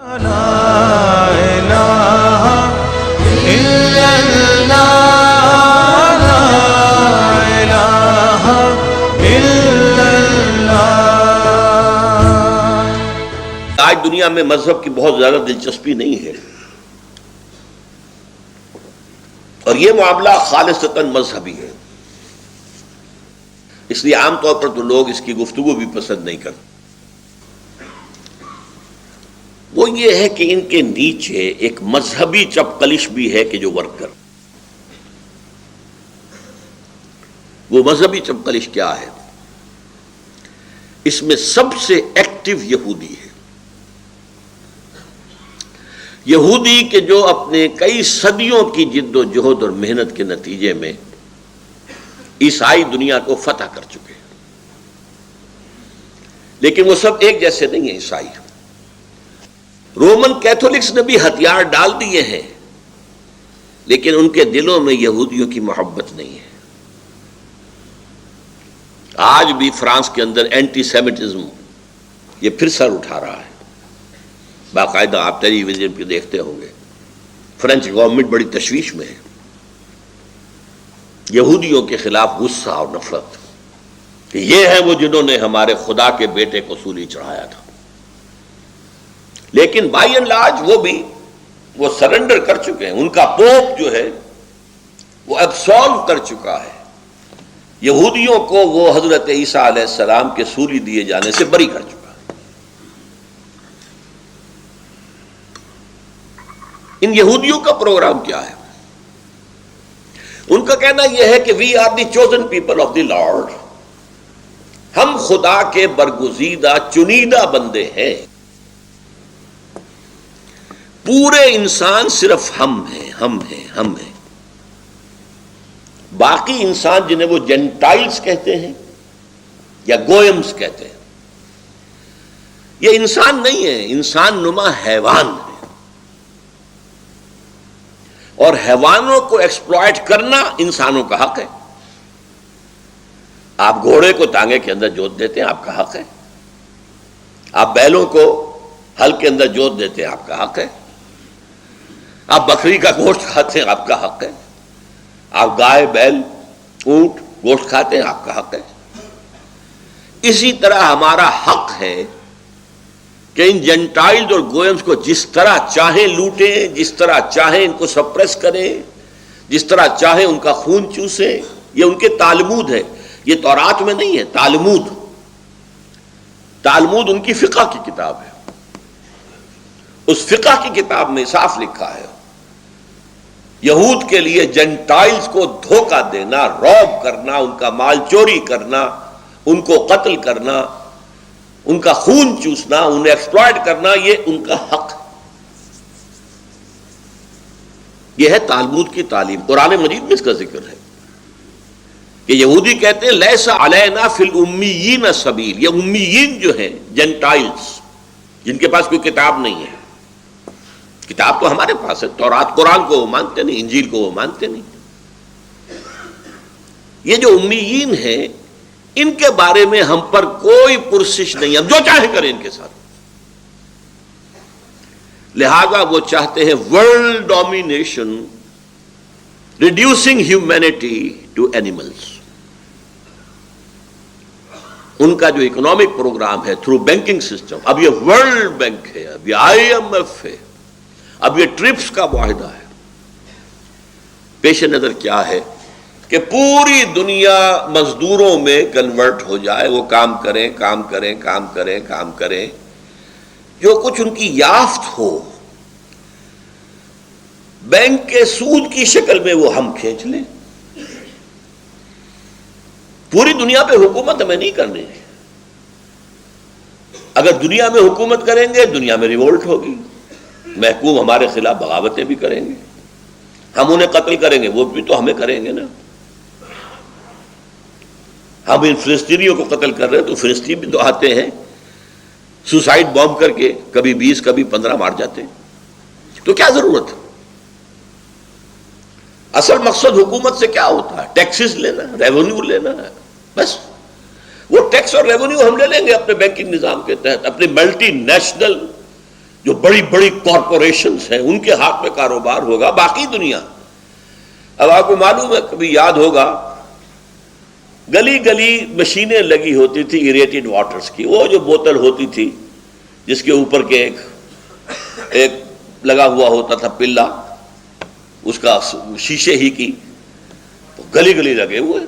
آج دنیا میں مذہب کی بہت زیادہ دلچسپی نہیں ہے، اور یہ معاملہ خالصتاً مذہبی ہے، اس لیے عام طور پر تو لوگ اس کی گفتگو بھی پسند نہیں کرتے۔ وہ یہ ہے کہ ان کے نیچے ایک مذہبی چپقلش بھی ہے کہ جو ورک کر۔ وہ مذہبی چپقلش کیا ہے؟ اس میں سب سے ایکٹیو یہودی ہے، یہودی کہ جو اپنے کئی صدیوں کی جد و جہد اور محنت کے نتیجے میں عیسائی دنیا کو فتح کر چکے ہیں، لیکن وہ سب ایک جیسے نہیں ہیں۔ عیسائی رومن کیتھولکس نے بھی ہتھیار ڈال دیے ہیں، لیکن ان کے دلوں میں یہودیوں کی محبت نہیں ہے۔ آج بھی فرانس کے اندر اینٹی سیمیٹزم یہ پھر سر اٹھا رہا ہے، باقاعدہ آپ ٹیلی ویژن پہ دیکھتے ہوں گے۔ فرینچ گورنمنٹ بڑی تشویش میں ہے، یہودیوں کے خلاف غصہ اور نفرت کہ یہ ہیں وہ جنہوں نے ہمارے خدا کے بیٹے کو سولی چڑھایا تھا، لیکن بائی اینڈ لارج وہ سرنڈر کر چکے ہیں۔ ان کا پوپ جو ہے وہ ایبسالو کر چکا ہے، یہودیوں کو وہ حضرت عیسیٰ علیہ السلام کے سولی دیے جانے سے بری کر چکا ہے۔ ان یہودیوں کا پروگرام کیا ہے؟ ان کا کہنا یہ ہے کہ we are the chosen people of the Lord, ہم خدا کے برگزیدہ چنیدہ بندے ہیں، پورے انسان صرف ہم ہیں۔ باقی انسان جنہیں وہ جینٹائلز کہتے ہیں یا گوئمز کہتے ہیں، یہ انسان نہیں ہے، انسان نما حیوان ہے، اور حیوانوں کو ایکسپلائٹ کرنا انسانوں کا حق ہے۔ آپ گھوڑے کو ٹانگے کے اندر جوت دیتے ہیں، آپ کا حق ہے۔ آپ بیلوں کو ہل کے اندر جوت دیتے ہیں، آپ کا حق ہے۔ آپ بکری کا گوشت کھاتے ہیں، آپ کا حق ہے۔ آپ گائے، بیل، اونٹ گوشت کھاتے ہیں، آپ کا حق ہے۔ اسی طرح ہمارا حق ہے کہ ان جنٹائلز اور گوئمز کو جس طرح چاہیں لوٹیں، جس طرح چاہیں ان کو سپریس کریں، جس طرح چاہیں ان کا خون چوسیں۔ یہ ان کے تالمود ہے، یہ تورات میں نہیں ہے۔ تالمود ان کی فقہ کی کتاب ہے، اس فقہ کی کتاب میں صاف لکھا ہے یہود کے لیے جنٹائلز کو دھوکہ دینا، روب کرنا، ان کا مال چوری کرنا، ان کو قتل کرنا، ان کا خون چوسنا، انہیں ایکسپلائٹ کرنا، یہ ان کا حق ہے۔ یہ ہے تالمود کی تعلیم۔ قرآن مجید میں اس کا ذکر ہے کہ یہودی کہتے ہیں لیس علینا فی الامیین سبیل، یہ امیین جو ہیں جنٹائلز جن کے پاس کوئی کتاب نہیں ہے، کتاب تو ہمارے پاس ہے، تورات قرآن کو وہ مانتے نہیں، انجیل کو وہ مانتے نہیں۔ یہ جو امیین ہیں ان کے بارے میں ہم پر کوئی پرسش نہیں، ہم جو چاہیں کریں ان کے ساتھ۔ لہذا وہ چاہتے ہیں world domination, reducing humanity to animals. ان کا جو اکنامک پروگرام ہے تھرو بینکنگ سسٹم، اب یہ ورلڈ بینک ہے، اب یہ IMF ہے، اب یہ ٹرپس کا معاہدہ ہے۔ پیش نظر کیا ہے کہ پوری دنیا مزدوروں میں کنورٹ ہو جائے، وہ کام کریں، جو کچھ ان کی یافت ہو بینک کے سود کی شکل میں وہ ہم کھینچ لیں۔ پوری دنیا پہ حکومت ہمیں نہیں کرنی ہے۔ اگر دنیا میں حکومت کریں گے، دنیا میں ریوولٹ ہوگی، محکوم ہمارے خلاف بغاوتیں بھی کریں گے، ہم انہیں قتل کریں گے، وہ بھی تو ہمیں کریں گے نا۔ ہم ان فلسطینیوں کو قتل کر رہے ہیں تو فلسطین بھی تو آتے ہیں سوسائڈ بام کر کے، کبھی 20 کبھی 15 مار جاتے ہیں، تو کیا ضرورت ہے؟ اصل مقصد حکومت سے کیا ہوتا ہے؟ ٹیکسز لینا، ریونیو لینا ہے، بس۔ وہ ٹیکس اور ریونیو ہم لے لیں گے اپنے بینکنگ نظام کے تحت، اپنے ملٹی نیشنل جو بڑی بڑی کارپوریشنز ہیں ان کے ہاتھ میں کاروبار ہوگا. باقی دنیا، اب آپ کو معلوم ہے، کبھی یاد ہوگا گلی گلی مشینیں لگی ہوتی تھی ایریٹڈ واٹرز کی. وہ جو بوتل ہوتی تھی جس کے اوپر کے ایک لگا ہوا ہوتا تھا پلا، اس کا شیشے ہی کی، گلی گلی لگے ہوئے.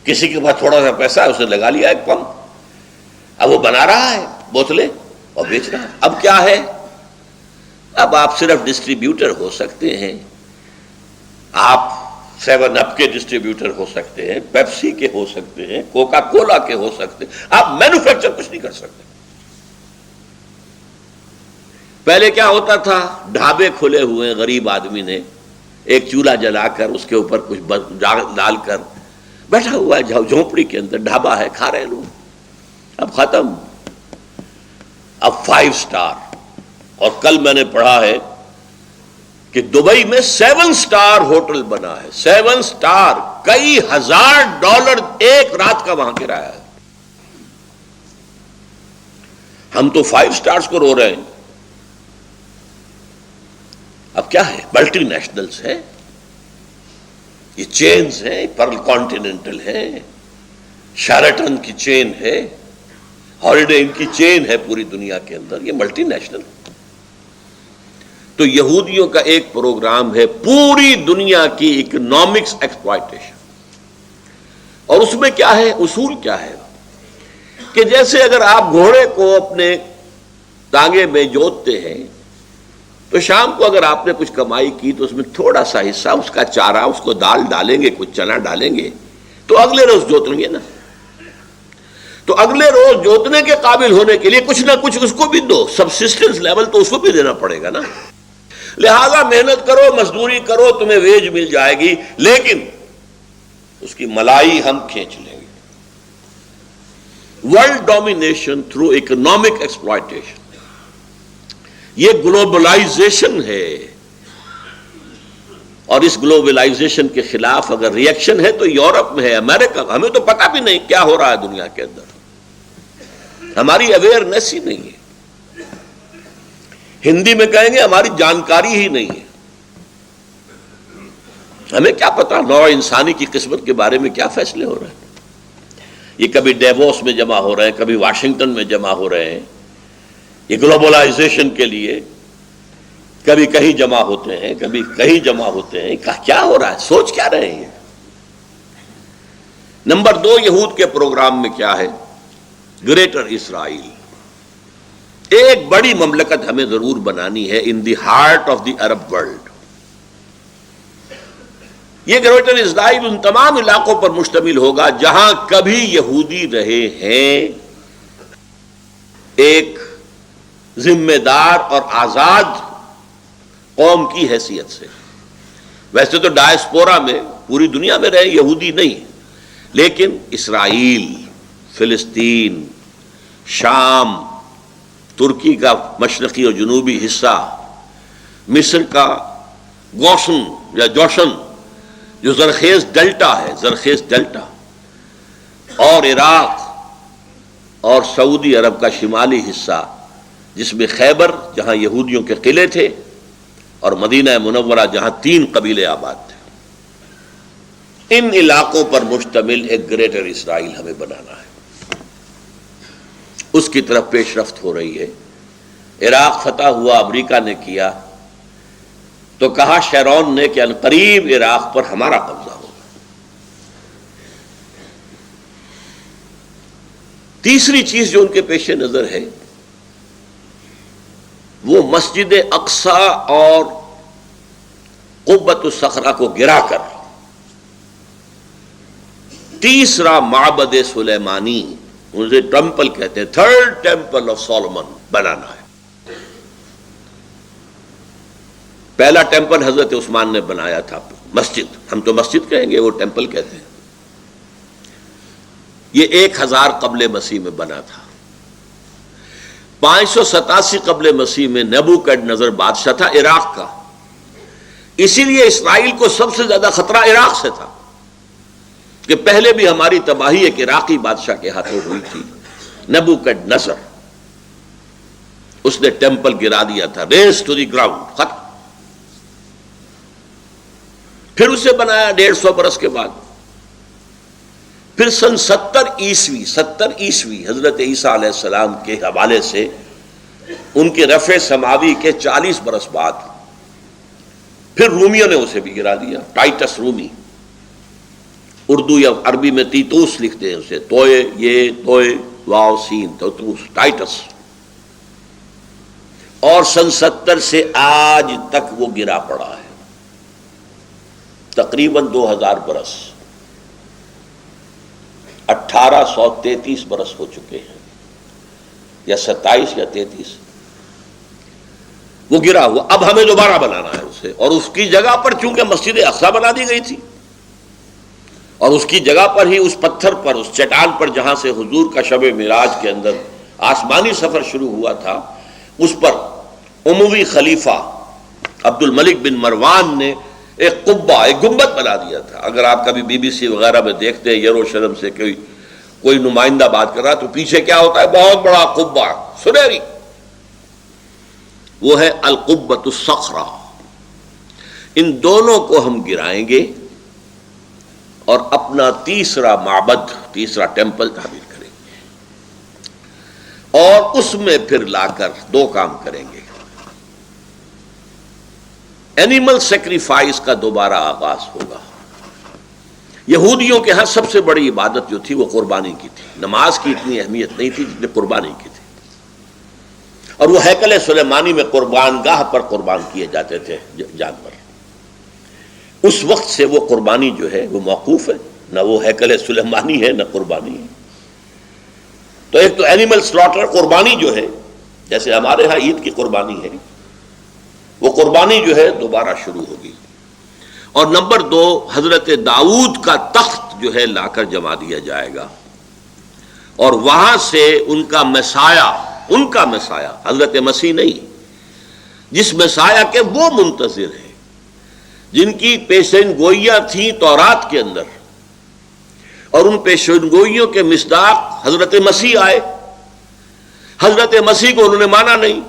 کسی کے پاس تھوڑا سا پیسہ ہے، اس نے لگا لیا ایک پمپ، اب وہ بنا رہا ہے بوتلیں اور بیچ رہا ہے. اب کیا ہے؟ اب آپ صرف ڈسٹریبیوٹر ہو سکتے ہیں. آپ 7 اپ کے ڈسٹریبیوٹر ہو سکتے ہیں، پیپسی کے ہو سکتے ہیں، کوکا کولا کے ہو سکتے ہیں. آپ مینوفیکچر کچھ نہیں کر سکتے. پہلے کیا ہوتا تھا؟ ڈھابے کھلے ہوئے، غریب آدمی نے ایک چولہا جلا کر اس کے اوپر کچھ ڈال کر بیٹھا ہوا ہے جھونپڑی کے اندر، ڈھابا ہے، کھا رہے لوگ. اب ختم. اب 5 اسٹار. اور کل میں نے پڑھا ہے کہ دبئی میں 7 اسٹار ہوٹل بنا ہے. 7 اسٹار، کئی $1000 ایک رات کا وہاں کرایہ ہے. ہم تو 5 اسٹارز کو رو رہے ہیں. اب کیا ہے؟ ملٹی نیشنلز ہیں، یہ چینز ہیں، پرل کانٹیننٹل ہے، شیرٹن کی چین ہے، ہالیڈے ان کی چین ہے پوری دنیا کے اندر. یہ ملٹی نیشنل. تو یہودیوں کا ایک پروگرام ہے پوری دنیا کی اکنامکس ایکسپلائٹیشن. اور اس میں کیا ہے؟ اصول کیا ہے کہ جیسے اگر آپ گھوڑے کو اپنے ٹانگے میں جوتتے ہیں تو شام کو اگر آپ نے کچھ کمائی کی تو اس میں تھوڑا سا حصہ اس کا چارہ، اس کو دال ڈالیں گے، کچھ چنا ڈالیں گے، تو اگلے روز جوتیں گے نا. تو اگلے روز جوتنے کے قابل ہونے کے لیے کچھ نہ کچھ اس کو بھی دو. سبسسٹنس لیول تو اس کو بھی دینا پڑے گا نا. لہذا محنت کرو، مزدوری کرو، تمہیں ویج مل جائے گی، لیکن اس کی ملائی ہم کھینچ لیں گے. World domination through economic exploitation, یہ گلوبلائزیشن ہے. اور اس گلوبلائزیشن کے خلاف اگر ری ایکشن ہے تو یورپ میں ہے، امریکہ. ہمیں تو پتہ بھی نہیں کیا ہو رہا ہے دنیا کے اندر، ہماری اویئرنیس ہی نہیں ہے. ہندی میں کہیں گے ہماری جانکاری ہی نہیں ہے. ہمیں کیا پتا نوع انسانی کی قسمت کے بارے میں کیا فیصلے ہو رہے ہیں. یہ کبھی ڈیووس میں جمع ہو رہے ہیں، کبھی واشنگٹن میں جمع ہو رہے ہیں، یہ گلوبلائزیشن کے لیے کبھی کہیں جمع ہوتے ہیں، کبھی کہیں جمع ہوتے ہیں. کیا ہو رہا ہے؟ سوچ کیا رہے ہیں؟ نمبر 2، یہود کے پروگرام میں کیا ہے؟ Greater Israel. ایک بڑی مملکت ہمیں ضرور بنانی ہے in the heart of the Arab world. یہ گریٹر اسرائیل ان تمام علاقوں پر مشتمل ہوگا جہاں کبھی یہودی رہے ہیں، ایک ذمہ دار اور آزاد قوم کی حیثیت سے. ویسے تو ڈائسپورا میں پوری دنیا میں رہے یہودی نہیں، لیکن اسرائیل، فلسطین، شام، ترکی کا مشرقی اور جنوبی حصہ، مصر کا گوشن یا جوشن جو زرخیز ڈیلٹا ہے، زرخیز ڈیلٹا، اور عراق اور سعودی عرب کا شمالی حصہ جس میں خیبر جہاں یہودیوں کے قلعے تھے اور مدینہ منورہ جہاں 3 قبیلے آباد تھے. ان علاقوں پر مشتمل ایک گریٹر اسرائیل ہمیں بنانا ہے. اس کی طرف پیش رفت ہو رہی ہے. عراق فتح ہوا، امریکہ نے کیا تو کہا شیرون نے کہ عنقریب عراق پر ہمارا قبضہ ہوگا. تیسری چیز جو ان کے پیش نظر ہے وہ مسجد اقصی اور قبۃ الصخرہ کو گرا کر تیسرا معبد سلیمانی، اسے ٹیمپل کہتے ہیں، 3rd ٹیمپل آف سولومن بنانا ہے. پہلا ٹیمپل حضرت عثمان نے بنایا تھا، مسجد، ہم تو مسجد کہیں گے، وہ ٹیمپل کہتے ہیں. یہ 1000 قبل مسیح میں بنا تھا. 587 قبل مسیح میں نیبوکڈنیزر بادشاہ تھا عراق کا. اسی لیے اسرائیل کو سب سے زیادہ خطرہ عراق سے تھا کہ پہلے بھی ہماری تباہی ایک عراقی بادشاہ کے ہاتھوں ہوئی تھی، نیبوکڈنیزر. اس نے ٹیمپل گرا دیا تھا، ریز ٹو دی گراؤنڈ، ختم. پھر اسے بنایا 150 برس کے بعد. پھر سن 70 عیسوی حضرت عیسیٰ علیہ السلام کے حوالے سے ان کے رفع سماوی کے 40 برس بعد پھر رومیوں نے اسے بھی گرا دیا. ٹائٹس رومی، اردو یا عربی میں تیتوس لکھتے ہیں اسے، توئے، یہ توئے واو سین تیتوس، ٹائٹس. اور سن 70 سے آج تک وہ گرا پڑا ہے، تقریباً 2000 برس، 1833 برس ہو چکے ہیں، یا 27 یا 33. وہ گرا ہوا. اب ہمیں دوبارہ بنانا ہے اسے، اور اس کی جگہ پر چونکہ مسجد اقصی بنا دی گئی تھی، اور اس کی جگہ پر ہی اس پتھر پر، اس چٹان پر جہاں سے حضور کا شب معراج کے اندر آسمانی سفر شروع ہوا تھا، اس پر اموی خلیفہ عبد الملک بن مروان نے ایک قبہ، ایک گنبد بنا دیا تھا. اگر آپ کبھی BBC وغیرہ میں دیکھتے ہیں یروشلم سے کوئی نمائندہ بات کر رہا تو پیچھے کیا ہوتا ہے؟ بہت بڑا قبہ سنہری. وہ ہے القبۃ الصخرہ. ان دونوں کو ہم گرائیں گے اور اپنا تیسرا معبد، تیسرا ٹیمپل تعمیر کریں گے، اور اس میں پھر لا کر 2 کام کریں گے. اینیمل سیکریفائس کا دوبارہ آغاز ہوگا. یہودیوں کے ہاں سب سے بڑی عبادت جو تھی وہ قربانی کی تھی. نماز کی اتنی اہمیت نہیں تھی جتنی قربانی کی تھی، اور وہ ہیکل سلیمانی میں قربان گاہ پر قربان کیے جاتے تھے جانور. اس وقت سے وہ قربانی جو ہے وہ موقوف ہے، نہ وہ ہیکل سلیمانی ہے نہ قربانی ہے. تو ایک تو اینیمل سلاٹر، قربانی جو ہے، جیسے ہمارے ہاں عید کی قربانی ہے، وہ قربانی جو ہے دوبارہ شروع ہوگی. اور نمبر 2، حضرت داؤد کا تخت جو ہے لا کر جما دیا جائے گا، اور وہاں سے ان کا مسایہ حضرت مسیح نہیں، جس مسایہ کے وہ منتظر ہیں، جن کی پیشین گوئیاں تھیں تورات کے اندر، اور ان پیشین گوئیوں کے مصداق حضرت مسیح آئے. حضرت مسیح کو انہوں نے مانا نہیں،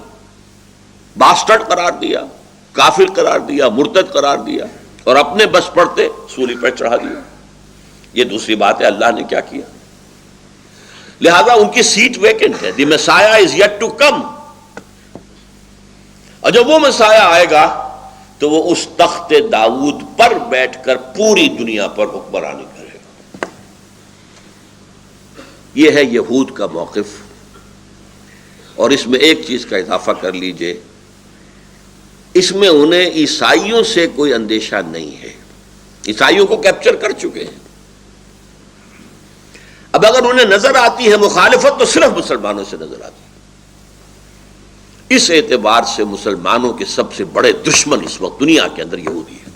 باسٹرڈ قرار دیا، کافر قرار دیا، مرتد قرار دیا، اور اپنے بس پڑتے سولی پر چڑھا دیا. یہ دوسری بات ہے اللہ نے کیا کیا. لہذا ان کی سیٹ ویکنٹ ہے. دی مسایہ از یٹ ٹو کم. اور جب وہ مسایہ آئے گا تو وہ اس تخت داؤد پر بیٹھ کر پوری دنیا پر حکمرانی کرے گا. یہ ہے یہود کا موقف. اور اس میں ایک چیز کا اضافہ کر لیجئے، اس میں انہیں عیسائیوں سے کوئی اندیشہ نہیں ہے. عیسائیوں کو کیپچر کر چکے ہیں. اب اگر انہیں نظر آتی ہے مخالفت تو صرف مسلمانوں سے نظر آتی ہے. اس اعتبار سے مسلمانوں کے سب سے بڑے دشمن اس وقت دنیا کے اندر یہودی ہیں.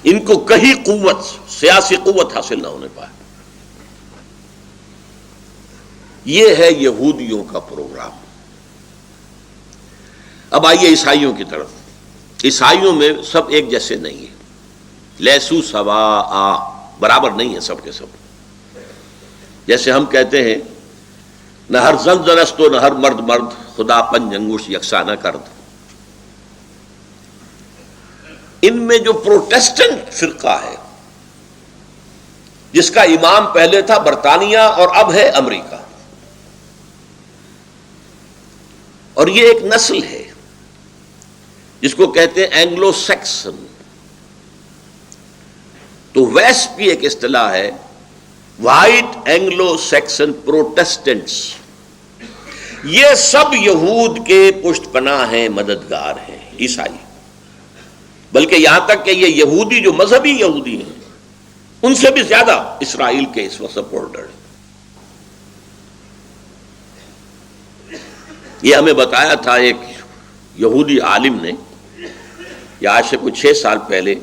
ان کو کہیں قوت، سیاسی قوت حاصل نہ ہونے پائے. یہ ہے یہودیوں کا پروگرام. اب آئیے عیسائیوں کی طرف. عیسائیوں میں سب ایک جیسے نہیں ہیں. لیسو سواء، برابر نہیں ہیں سب کے سب. جیسے ہم کہتے ہیں نہ ہر زن زنست و نہ ہر مرد مرد، خدا پنج انگوش یکساں نہ کرد. ان میں جو پروٹیسٹنٹ فرقہ ہے، جس کا امام پہلے تھا برطانیہ اور اب ہے امریکہ، اور یہ ایک نسل ہے جس کو کہتے ہیں اینگلو سیکسن. تو ویسٹ بھی ایک اصطلاح ہے، وائٹ اینگلو سیکسن پروٹیسٹنٹس. یہ سب یہود کے پشت پناہ ہیں، مددگار ہیں عیسائی. بلکہ یہاں تک کہ یہ یہودی جو مذہبی یہودی ہیں ان سے بھی زیادہ اسرائیل کے اس وقت سپورٹر ہیں. یہ ہمیں بتایا تھا ایک یہودی عالم نے، یا آج سے کچھ 6 سال پہلے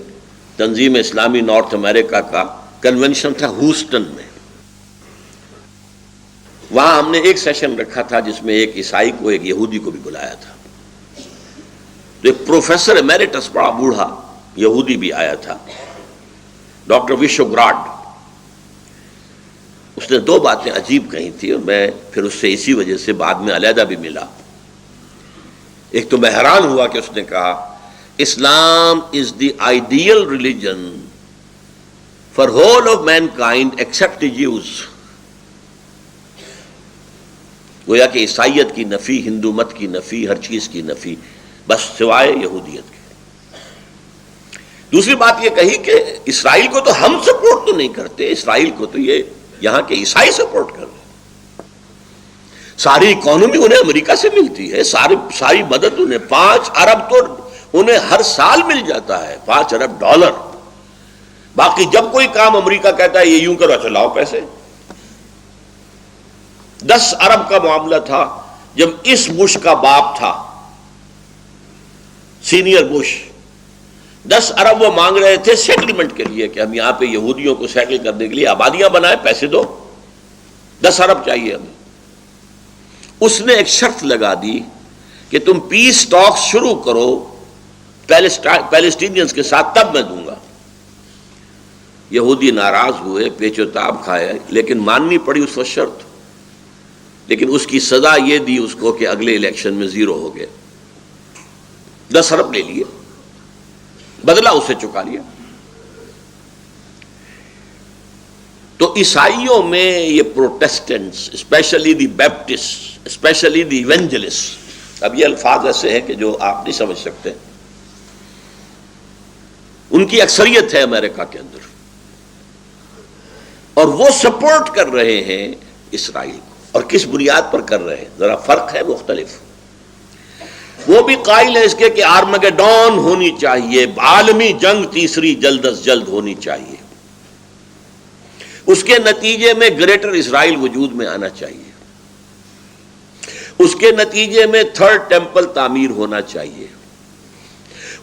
تنظیم اسلامی نارتھ امریکہ کا کنونشن تھا ہوسٹن میں. وہاں ہم نے ایک سیشن رکھا تھا جس میں ایک عیسائی کو ایک یہودی کو بھی بلایا تھا. تو ایک پروفیسر ایمیریٹس، بڑا بوڑھا یہودی بھی آیا تھا، ڈاکٹر وشو گراڈ. اس نے دو باتیں عجیب کہی تھی اور میں پھر اس سے اسی وجہ سے بعد میں علیحدہ بھی ملا. ایک تو میں حیران ہوا کہ اس نے کہا Islam is the ideal religion for whole of mankind except the Jews. گویا کہ عیسائیت کی نفی، ہندو مت کی نفی، ہر چیز کی نفی، بس سوائے یہودیت کے. دوسری بات یہ کہی کہ اسرائیل کو تو ہم سپورٹ تو نہیں کرتے، اسرائیل کو تو یہ یہاں کے عیسائی سپورٹ کر رہے ہیں. ساری اکانومی انہیں امریکہ سے ملتی ہے، ساری مدد انہیں 5 ارب تو انہیں ہر سال مل جاتا ہے، $5 ارب. باقی جب کوئی کام امریکہ کہتا ہے یہ یوں کرو، اچھا لاؤ پیسے. 10 ارب کا معاملہ تھا جب اس بش کا باپ تھا، سینئر بش. 10 ارب وہ مانگ رہے تھے سیٹلمنٹ کے لیے کہ ہم یہاں پہ یہودیوں کو سیٹل کرنے کے لیے آبادیاں بنائیں، پیسے دو، 10 ارب چاہیے ہمیں. اس نے ایک شرط لگا دی کہ تم پیس ٹاکس شروع کرو پیلسٹینینز کے ساتھ، تب میں دوں گا. یہودی ناراض ہوئے، پیچ و تاب کھائے، لیکن ماننی پڑی اس وقت شرط. لیکن اس کی سزا یہ دی اس کو کہ اگلے الیکشن میں 0 ہو گئے. 10 ارب لے لیے، بدلہ اسے چکا لیا. تو عیسائیوں میں یہ Protestants, especially the Baptist, especially the evangelist, اب یہ الفاظ ایسے ہیں کہ جو آپ نہیں سمجھ سکتے، ان کی اکثریت ہے امریکہ کے اندر، اور وہ سپورٹ کر رہے ہیں اسرائیل کو. اور کس بنیاد پر کر رہے ہیں؟ ذرا فرق ہے، مختلف. وہ بھی قائل ہے اس کے کہ آرمگیڈون ہونی چاہیے، عالمی جنگ تیسری جلد از جلد ہونی چاہیے، اس کے نتیجے میں گریٹر اسرائیل وجود میں آنا چاہیے، اس کے نتیجے میں 3rd ٹیمپل تعمیر ہونا چاہیے،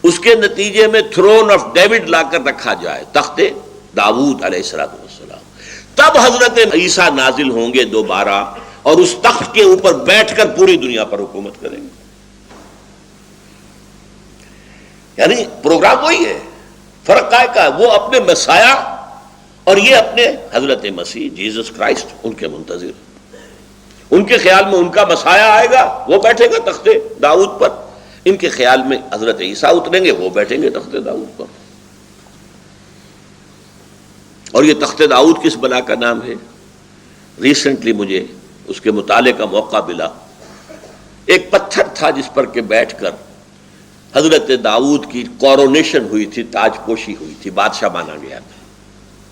اس کے نتیجے میں تھرون آف ڈیوڈ لا کر رکھا جائے، تخت داؤد علیہ السلام. تب حضرت عیسیٰ نازل ہوں گے دوبارہ اور اس تخت کے اوپر بیٹھ کر پوری دنیا پر حکومت کریں گے. یعنی پروگرام وہی ہے، فرق کا ہے. وہ اپنے مسیح اور یہ اپنے حضرت مسیح جیسس کرائسٹ ان کے منتظر. ان کے خیال میں ان کا مسیح آئے گا، وہ بیٹھے گا تخت داؤد پر. ان کے خیال میں حضرت عیسیٰ اتریں گے، وہ بیٹھیں گے تخت داؤد پر. اور یہ تخت داؤد کس بلا کا نام ہے؟ ریسنٹلی مجھے اس کے مطالعے کا موقع ملا. ایک پتھر تھا جس پر کہ بیٹھ کر حضرت داؤد کی کورونیشن ہوئی تھی، تاج پوشی ہوئی تھی، بادشاہ مانا گیا تھا.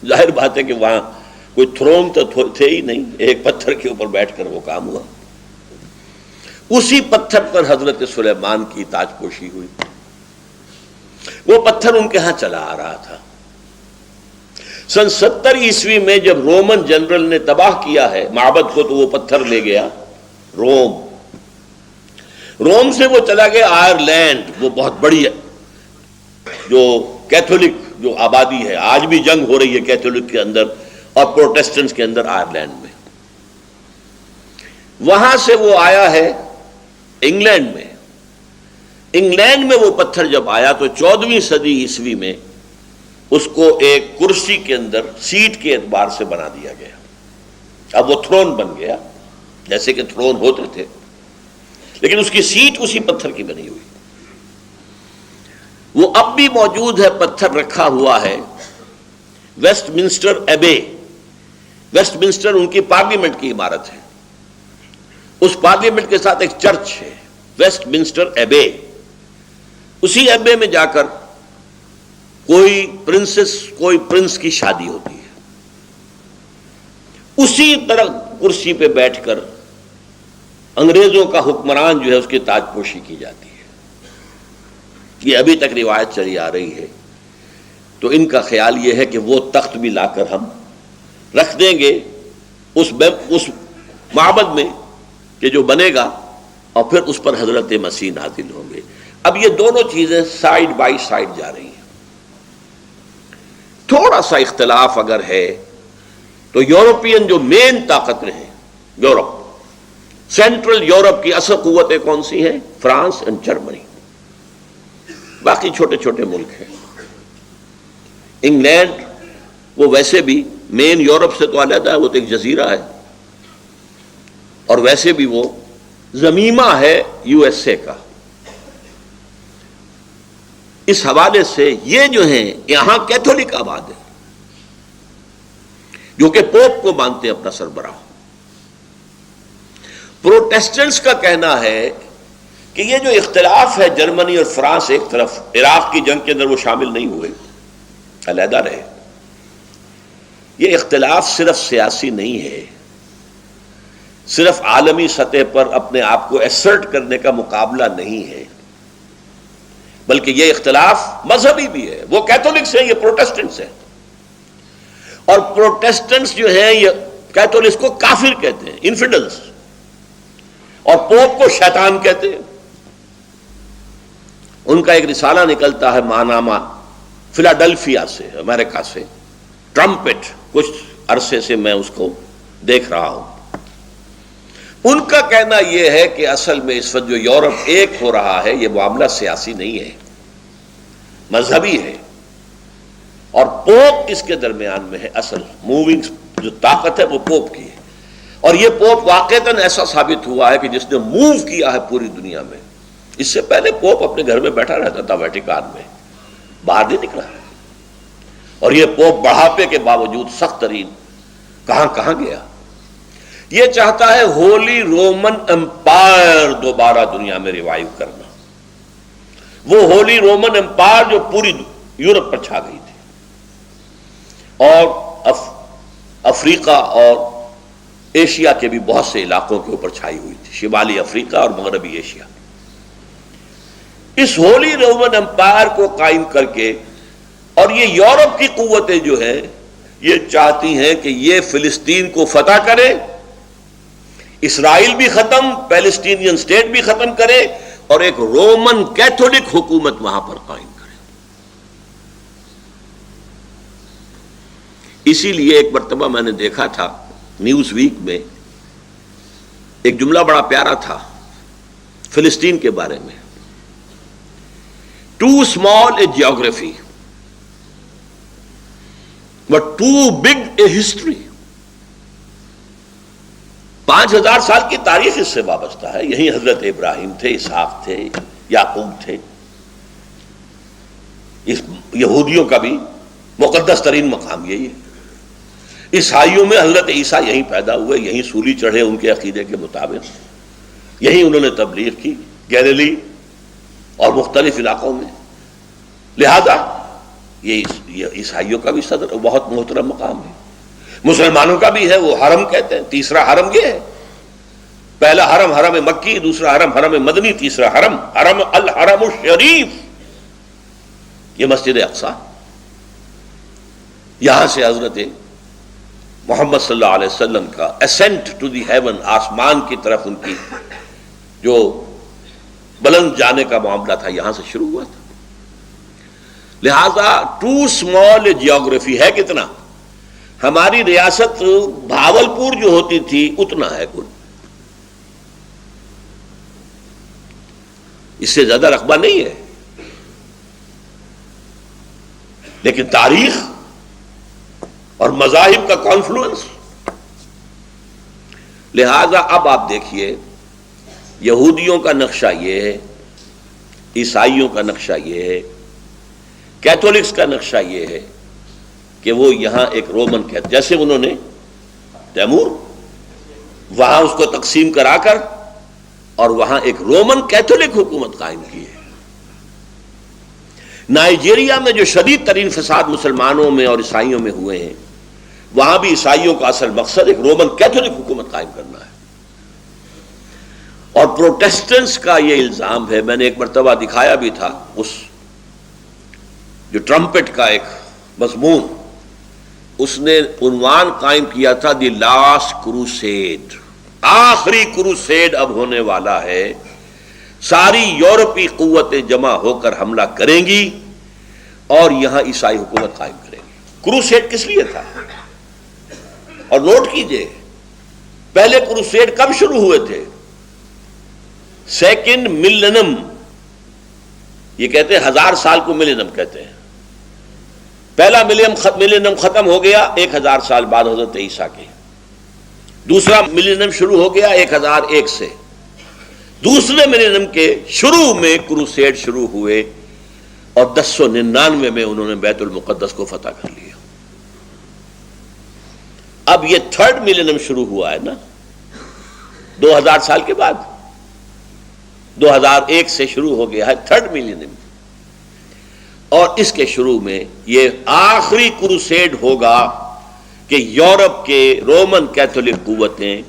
ظاہر بات ہے کہ وہاں کوئی تھرون تو تھے ہی نہیں، ایک پتھر کے اوپر بیٹھ کر وہ کام ہوا. اسی پتھر پر حضرت سلیمان کی تاج پوشی ہوئی. وہ پتھر ان کے ہاں چلا آ رہا تھا. سن 70 عیسوی میں جب رومن جنرل نے تباہ کیا ہے معبد کو، تو وہ پتھر لے گیا روم سے وہ چلا گیا آئرلینڈ. وہ بہت بڑی جو کیتھولک جو آبادی ہے، آج بھی جنگ ہو رہی ہے کیتھولک کے اندر اور پروٹیسٹنٹس کے اندر آئرلینڈ میں. وہاں سے وہ آیا ہے انگلینڈ میں. انگلینڈ میں وہ پتھر جب آیا تو 14ویں صدی عیسوی میں اس کو ایک کرسی کے اندر سیٹ کے اعتبار سے بنا دیا گیا. اب وہ تھرون بن گیا، جیسے کہ تھرون ہوتے تھے، لیکن اس کی سیٹ اسی پتھر کی بنی ہوئی. وہ اب بھی موجود ہے، پتھر رکھا ہوا ہے Westminster Abbey. Westminster ان کی پارلیمنٹ کی عمارت ہے. اس پارلیمنٹ کے ساتھ ایک چرچ ہے، ویسٹ منسٹر ایبے. اسی ایبے میں جا کر کوئی پرنس کی شادی ہوتی ہے، اسی طرح کرسی پہ بیٹھ کر انگریزوں کا حکمران جو ہے اس کی تاج پوشی کی جاتی ہے. یہ ابھی تک روایت چلی آ رہی ہے. تو ان کا خیال یہ ہے کہ وہ تخت بھی لا کر ہم رکھ دیں گے اس معبد میں کہ جو بنے گا، اور پھر اس پر حضرت مسیح نازل ہوں گے. اب یہ دونوں چیزیں سائیڈ بائی سائیڈ جا رہی ہیں. تھوڑا سا اختلاف اگر ہے تو یورپین جو مین طاقتیں ہیں، یورپ، سینٹرل یورپ کی اصل قوتیں کون سی ہیں؟ France and Germany. باقی چھوٹے چھوٹے ملک ہیں. انگلینڈ وہ ویسے بھی مین یورپ سے تو علیحدہ ہے، وہ تو ایک جزیرہ ہے، اور ویسے بھی وہ زمیمہ ہے یو ایس اے کا۔ اس حوالے سے یہ جو ہیں یہاں کیتھولک آباد ہے، جو کہ پوپ کو مانتے ہیں اپنا سربراہ۔ پروٹیسٹنٹس کا کہنا ہے کہ یہ جو اختلاف ہے، جرمنی اور فرانس ایک طرف عراق کی جنگ کے اندر وہ شامل نہیں ہوئے، علیحدہ رہے، یہ اختلاف صرف سیاسی نہیں ہے، صرف عالمی سطح پر اپنے آپ کو ایسرٹ کرنے کا مقابلہ نہیں ہے، بلکہ یہ اختلاف مذہبی بھی ہے۔ وہ کیتھولکس ہیں، یہ پروٹیسٹنٹس ہیں، اور پروٹیسٹنٹس جو ہیں یہ کیتھولکس کو کافر کہتے ہیں، انفیڈلز، اور پوپ کو شیطان کہتے ہیں۔ ان کا ایک رسالہ نکلتا ہے ماناما، فلاڈلفیا سے، امریکہ سے، ٹرمپٹ، کچھ عرصے سے میں اس کو دیکھ رہا ہوں۔ ان کا کہنا یہ ہے کہ اصل میں اس وقت جو یورپ ایک ہو رہا ہے، یہ معاملہ سیاسی نہیں ہے، مذہبی ہے، اور پوپ اس کے درمیان میں ہے۔ اصل موونگ جو طاقت ہے وہ پوپ کی ہے، اور یہ پوپ واقعتاً ایسا ثابت ہوا ہے کہ جس نے موو کیا ہے پوری دنیا میں۔ اس سے پہلے پوپ اپنے گھر میں بیٹھا رہتا تھا ویٹیکان میں، باہر نہیں نکلا، اور یہ پوپ بڑھاپے کے باوجود سخت ترین کہاں کہاں گیا۔ یہ چاہتا ہے ہولی رومن امپائر دوبارہ دنیا میں ریوائیو کرنا، وہ ہولی رومن امپائر جو پوری یورپ پر چھا گئی تھی، اور افریقہ اور ایشیا کے بھی بہت سے علاقوں کے اوپر چھائی ہوئی تھی، شمالی افریقہ اور مغربی ایشیا۔ اس ہولی رومن امپائر کو قائم کر کے، اور یہ یورپ کی قوتیں جو ہیں یہ چاہتی ہیں کہ یہ فلسطین کو فتح کرے، اسرائیل بھی ختم، پیلسٹینین سٹیٹ بھی ختم کرے، اور ایک رومن کیتھولک حکومت وہاں پر قائم کرے۔ اسی لیے ایک مرتبہ میں نے دیکھا تھا نیوز ویک میں، ایک جملہ بڑا پیارا تھا فلسطین کے بارے میں، too small a geography but too big a history. 5000 سال کی تاریخ اس سے وابستہ ہے، یہی حضرت ابراہیم تھے، اسحاق تھے، یعقوب تھے، اس یہودیوں کا بھی مقدس ترین مقام یہی ہے۔ عیسائیوں میں حضرت عیسیٰ یہیں پیدا ہوئے، یہیں سولی چڑھے ان کے عقیدے کے مطابق، یہیں انہوں نے تبلیغ کی، گیلیلی اور مختلف علاقوں میں، لہذا یہ عیسائیوں کا بھی صدر بہت محترم مقام ہے، مسلمانوں کا بھی ہے، وہ حرم کہتے ہیں، تیسرا حرم یہ ہے، پہلا حرم حرم مکی، دوسرا حرم حرم مدنی، تیسرا حرم حرم الحرم الشریف، یہ مسجد اقصی۔ یہاں سے حضرت محمد صلی اللہ علیہ وسلم کا اسینٹ ٹو دی ہیون، آسمان کی طرف ان کی جو بلند جانے کا معاملہ تھا، یہاں سے شروع ہوا تھا۔ لہذا ٹو اسمال جیوگرافی ہے کتنا، ہماری ریاست بھاولپور جو ہوتی تھی اتنا ہے کل، اس سے زیادہ رقبہ نہیں ہے، لیکن تاریخ اور مذاہب کا کانفلوئنس۔ لہذا اب آپ دیکھیے، یہودیوں کا نقشہ یہ ہے، عیسائیوں کا نقشہ یہ ہے، کیتھولکس کا نقشہ یہ ہے کہ وہ یہاں ایک رومن کہتے، جیسے انہوں نے تیمور وہاں اس کو تقسیم کرا کر اور وہاں ایک رومن کیتھولک حکومت قائم کی ہے۔ نائجیریا میں جو شدید ترین فساد مسلمانوں میں اور عیسائیوں میں ہوئے ہیں، وہاں بھی عیسائیوں کا اصل مقصد ایک رومن کیتھولک حکومت قائم کرنا ہے۔ اور پروٹیسٹنٹس کا یہ الزام ہے، میں نے ایک مرتبہ دکھایا بھی تھا، اس جو ٹرمپٹ کا ایک مضمون، اس نے عنوان قائم کیا تھا دی لاسٹ کروسیڈ، آخری کروسیڈ اب ہونے والا ہے، ساری یورپی قوتیں جمع ہو کر حملہ کریں گی اور یہاں عیسائی حکومت قائم کریں گی۔ کروسیڈ کس لیے تھا؟ اور نوٹ کیجئے، پہلے کروسیڈ کب شروع ہوئے تھے؟ سیکنڈ ملینم، یہ کہتے ہیں 1000 سال کو ملینم کہتے ہیں، پہلا ملینیم ختم ہو گیا 1000 سال بعد حضرت عیسیٰ کے، دوسرا ملینیم شروع ہو گیا 1001 سے، دوسرے ملینیم کے شروع میں کروسیڈ شروع ہوئے اور 1099 میں انہوں نے بیت المقدس کو فتح کر لیا۔ اب یہ تھرڈ ملینیم شروع ہوا ہے نا 2000 سال کے بعد، 2001 سے شروع ہو گیا ہے تھرڈ ملینیم، اور اس کے شروع میں یہ آخری کروسیڈ ہوگا کہ یورپ کے رومن کیتھولک قوتیں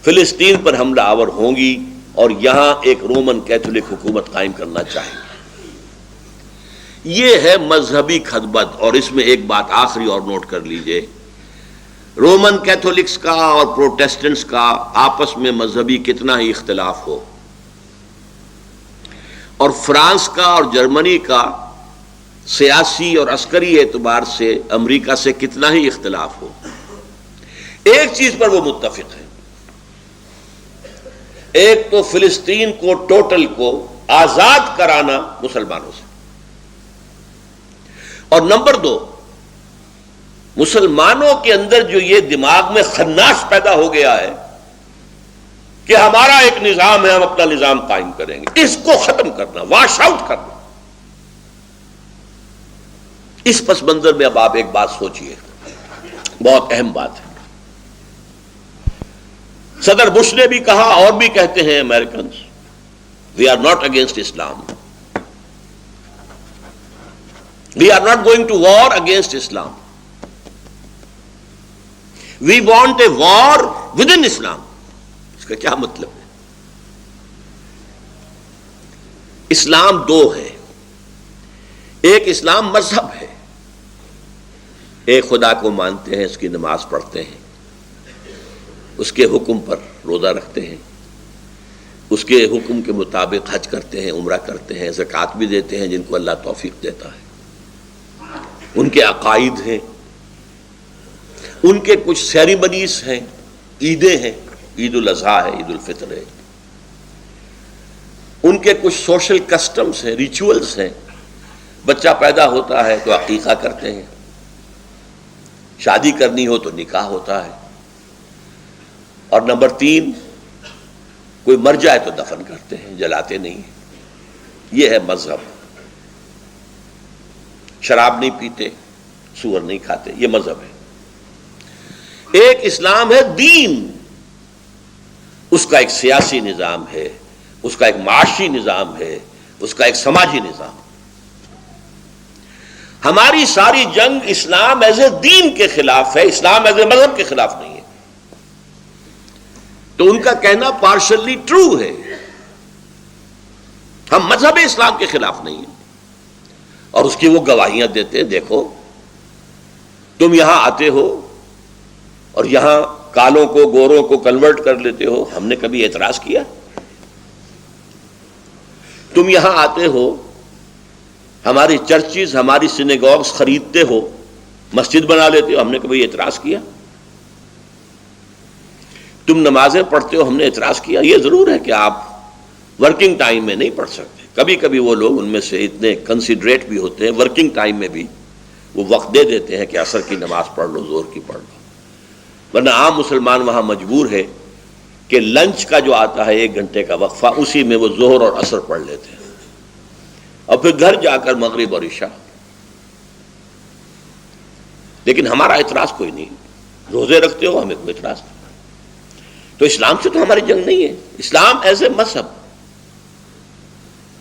فلسطین پر حملہ آور ہوں گی اور یہاں ایک رومن کیتھولک حکومت قائم کرنا چاہیں گے۔ یہ ہے مذہبی خطبت، اور اس میں ایک بات آخری اور نوٹ کر لیجئے، رومن کیتھولکس کا اور پروٹیسٹنٹس کا آپس میں مذہبی کتنا ہی اختلاف ہو، اور فرانس کا اور جرمنی کا سیاسی اور عسکری اعتبار سے امریکہ سے کتنا ہی اختلاف ہو، ایک چیز پر وہ متفق ہیں، ایک تو فلسطین کو ٹوٹل کو آزاد کرانا مسلمانوں سے، اور نمبر 2 مسلمانوں کے اندر جو یہ دماغ میں خناس پیدا ہو گیا ہے کہ ہمارا ایک نظام ہے، ہم اپنا نظام قائم کریں گے، اس کو ختم کرنا، واش آؤٹ کرنا۔ اس پس منظر میں اب آپ ایک بات سوچئے، بہت اہم بات ہے۔ صدر بش نے بھی کہا اور بھی کہتے ہیں Americans, we are not against Islam, we are not going to war against Islam, we want a war within Islam. اس کا کیا مطلب ہے؟ اسلام 2 ہے، ایک اسلام مذہب ہے، ایک خدا کو مانتے ہیں، اس کی نماز پڑھتے ہیں، اس کے حکم پر روزہ رکھتے ہیں، اس کے حکم کے مطابق حج کرتے ہیں، عمرہ کرتے ہیں، زکوٰۃ بھی دیتے ہیں جن کو اللہ توفیق دیتا ہے، ان کے عقائد ہیں، ان کے کچھ سیریمنیز ہیں، عیدیں ہیں، عید الاضحیٰ ہے، عید الفطر ہے، ان کے کچھ سوشل کسٹمز ہیں، ریچولز ہیں، بچہ پیدا ہوتا ہے تو عقیقہ کرتے ہیں، شادی کرنی ہو تو نکاح ہوتا ہے، اور نمبر 3 کوئی مر جائے تو دفن کرتے ہیں، جلاتے نہیں ہیں۔ یہ ہے مذہب۔ شراب نہیں پیتے، سور نہیں کھاتے، یہ مذہب ہے۔ ایک اسلام ہے دین، اس کا ایک سیاسی نظام ہے، اس کا ایک معاشی نظام ہے، اس کا ایک سماجی نظام۔ ہماری ساری جنگ اسلام ایز اے دین کے خلاف ہے، اسلام ایز اے مذہب کے خلاف نہیں ہے۔ تو ان کا کہنا پارشلی ٹرو ہے، ہم مذہب اسلام کے خلاف نہیں ہیں، اور اس کی وہ گواہیاں دیتے ہیں، دیکھو تم یہاں آتے ہو اور یہاں کالوں کو گوروں کو کنورٹ کر لیتے ہو، ہم نے کبھی اعتراض کیا؟ تم یہاں آتے ہو، ہماری چرچز، ہماری سینیگوگز خریدتے ہو، مسجد بنا لیتے ہو، ہم نے کبھی اعتراض کیا؟ تم نمازیں پڑھتے ہو، ہم نے اعتراض کیا؟ یہ ضرور ہے کہ آپ ورکنگ ٹائم میں نہیں پڑھ سکتے، کبھی کبھی وہ لوگ ان میں سے اتنے کنسیڈریٹ بھی ہوتے ہیں، ورکنگ ٹائم میں بھی وہ وقت دے دیتے ہیں کہ عصر کی نماز پڑھ لو، ظہر کی پڑھ لو، ورنہ عام مسلمان وہاں مجبور ہے کہ لنچ کا جو آتا ہے 1 گھنٹے کا وقفہ، اسی میں وہ ظہر اور عصر پڑھ لیتے ہیں، اور پھر گھر جا کر مغرب اور عشاء۔ لیکن ہمارا اعتراض کوئی نہیں، روزے رکھتے ہو، ہمیں کوئی اعتراض نہیں۔ تو اسلام سے تو ہماری جنگ نہیں ہے، اسلام ایز اے مذہب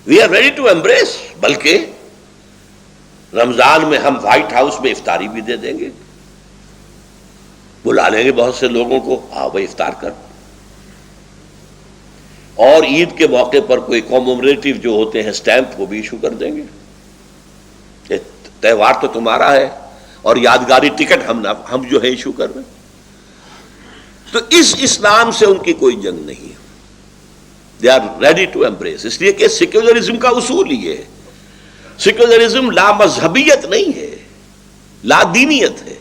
we are ready to embrace, بلکہ رمضان میں ہم وائٹ ہاؤس میں افطاری بھی دے دیں گے، بلا لیں گے بہت سے لوگوں کو، آؤ بھائی افطار کر، اور عید کے موقع پر کوئی کومومریٹو جو ہوتے ہیں سٹیمپ وہ بھی ایشو کر دیں گے، یہ تہوار تو تمہارا ہے، اور یادگاری ٹکٹ ہم جو ہے ایشو کر رہے ہیں۔ تو اس اسلام سے ان کی کوئی جنگ نہیں ہے، they are ready to embrace, اس لیے کہ سیکولرزم کا اصول یہ ہے، سیکولرزم لا مذہبیت نہیں ہے، لا دینیت ہے،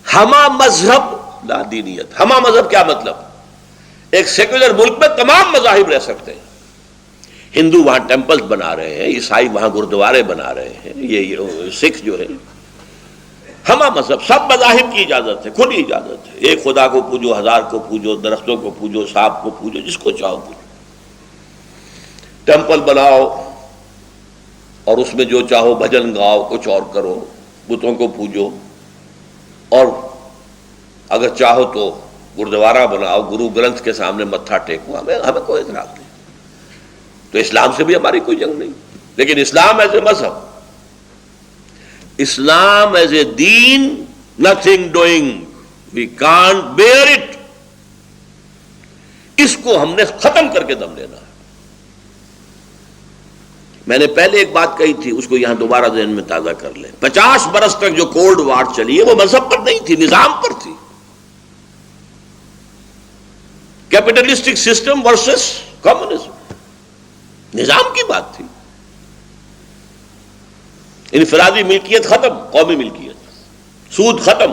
ہما مذہب لا دینیت۔ ہما مذہب کیا مطلب؟ ایک سیکولر ملک میں تمام مذاہب رہ سکتے ہیں، ہندو وہاں ٹیمپلز بنا رہے ہیں، عیسائی وہاں گردوارے بنا رہے ہیں، یہ سکھ جو ہے، ہمہ مذہب، سب مذاہب کی اجازت ہے، کھلی اجازت ہے، ایک خدا کو پوجو، ہزار کو پوجو، درختوں کو پوجو، سانپ کو پوجو، جس کو چاہو پوجو، ٹیمپل بناؤ اور اس میں جو چاہو بھجن گاؤ، کچھ اور کرو، بتوں کو پوجو، اور اگر چاہو تو گردوارہ بناؤ، گرو گرنتھ کے سامنے متھا ٹیکو، ہمیں کوئی اعتراض نہیں، تو اسلام سے بھی ہماری کوئی جنگ نہیں، لیکن اسلام ایز اے مذہب، اسلام ایز اے دین، nothing doing, we can't bear it, اس کو ہم نے ختم کر کے دم لینا ہے۔ میں نے پہلے ایک بات کہی تھی، اس کو یہاں دوبارہ ذہن میں تازہ کر لیں، 50 برس تک جو کولڈ وار چلی ہے وہ مذہب پر نہیں تھی، نظام پر تھی، کیپٹلسٹک سسٹم ورسس کمیونزم، نظام کی بات تھی، انفرادی ملکیت ختم، قومی ملکیت، سود ختم،